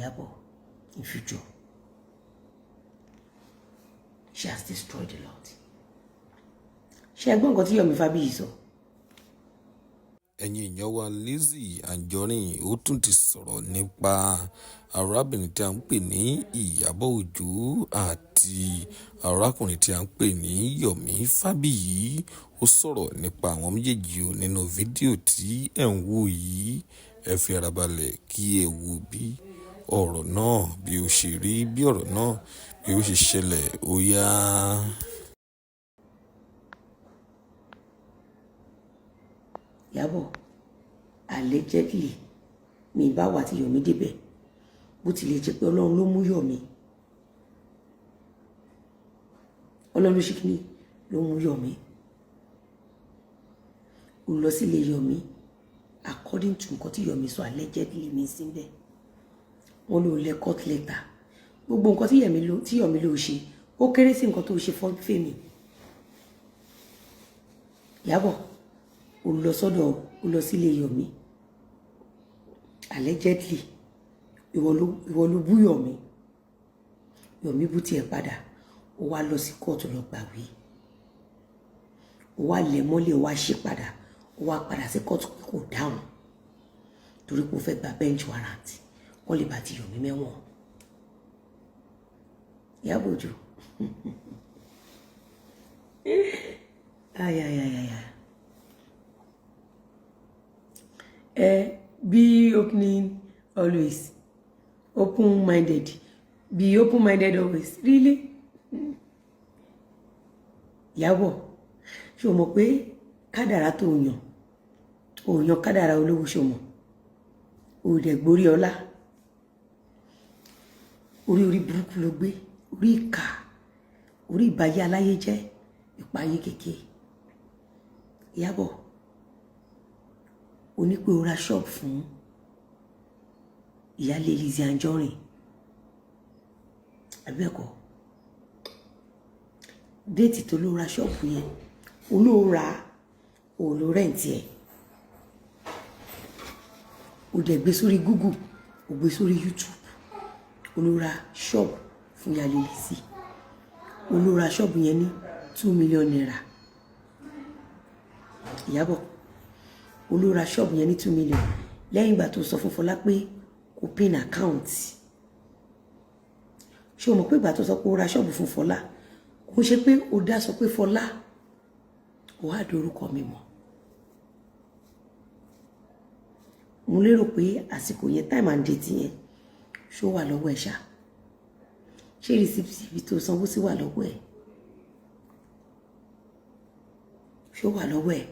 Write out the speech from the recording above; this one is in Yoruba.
Iyabo in future. She has destroyed a lot. Ṣé gbọ́ nǹkan tí Yomi Fabiyi sọ? Ẹ̀yin èèyàn wa Lizzy Anjorin ó tún ti sọ̀rọ̀ nípa arábìnrin tí a ń pè ní Ìyábọ̀ Òjó àti arákùnrin tí a ń pè ní Yomi Fabiyi. Ó sọ̀rọ̀ nípa àwọn méjèèjì o nínú fídíò tí ẹ̀ ń wò yìí. Ẹ fi ara balẹ̀ kí ẹ wo bí ọ̀rọ̀ náà bí ó ṣe rí, bí ọ̀rọ̀ náà bí ó ṣe ṣẹlẹ̀ ó yá. Iyabo allegedly mi bá wà tí Yomi débẹ̀ bó tilẹ̀ jẹ́ pé Ọlọ́run ló mú Yomi. Ọlọ́run ló ṣe kíni ló mú Yomi. Ó lọ sílé Yomi according to nǹkan tí Yomi sọ allegedly mi síbẹ̀. Wọ́n ló lẹ court letter. Gbogbo nǹkan tí Yomi ló ṣe ó kéré sí nǹkan tó ṣe fẹ́mi. Iyabo ó lọ sílé Yomi allegedly ìwọ ló bú Yomi. Yomi bú tiẹ̀ padà ó wá lọ sí kóòtù lọ gbàwé ó wá lẹ̀ mọ́lẹ̀ ó wá ṣe padà ó wá padà sí kóòtù pé kò dáhùn torí pé ó fẹ́ gba bench warrant wọ́n lè bá ti Yomi mẹ́wọ̀n. Iyabo Òjó be opening always, open-minded, be open-minded always. Really? Iyabo, ṣé o mọ̀ pé kádàrá tó yàn kádàrá olówó ṣé o mọ̀ o dẹ̀ gborí ọlá orí burúkú ló gbé orí ìkà orí ìbáyé aláyé jẹ́ ìpáyé kékeré. Iyabo ó ní pé ó ra ṣọ́ọ̀bù fún ìyáálé Lizzy Anjorin àbẹ́ẹ̀kọ́ déètì tó ló ra ṣọ́ọ̀bù yẹn olóòrà olórẹ́ǹtì ẹ̀ ó dẹ̀ gbé sórí Google ó gbé sórí YouTube olóra ṣọ́ọ̀bù fún ìyáálé Lizzy olóra ṣọ́ọ̀bù yẹn ní 2 million naira. Iyabo olóra ṣọ́ọ̀bù yẹn ní 2 million lẹ́yìn ìgbà tó sọ fún Fọlá pé kò pin account. Ṣé o mọ̀ pé ìgbà tó sọ pé ó ra ṣọ́ọ̀bù fún Fọlá kò ṣe pé ó dá sọ pé Fọlá ó wá dorúkọ mi mọ̀. Mo lérò pé àsìkò yẹn time and date yẹn ṣó wà lọ́wọ́ ẹ̀ ṣá ṣé receipt ibi tó sanwó sí wà lọ́wọ́ ẹ̀ ṣó wà lọ́wọ́ ẹ̀.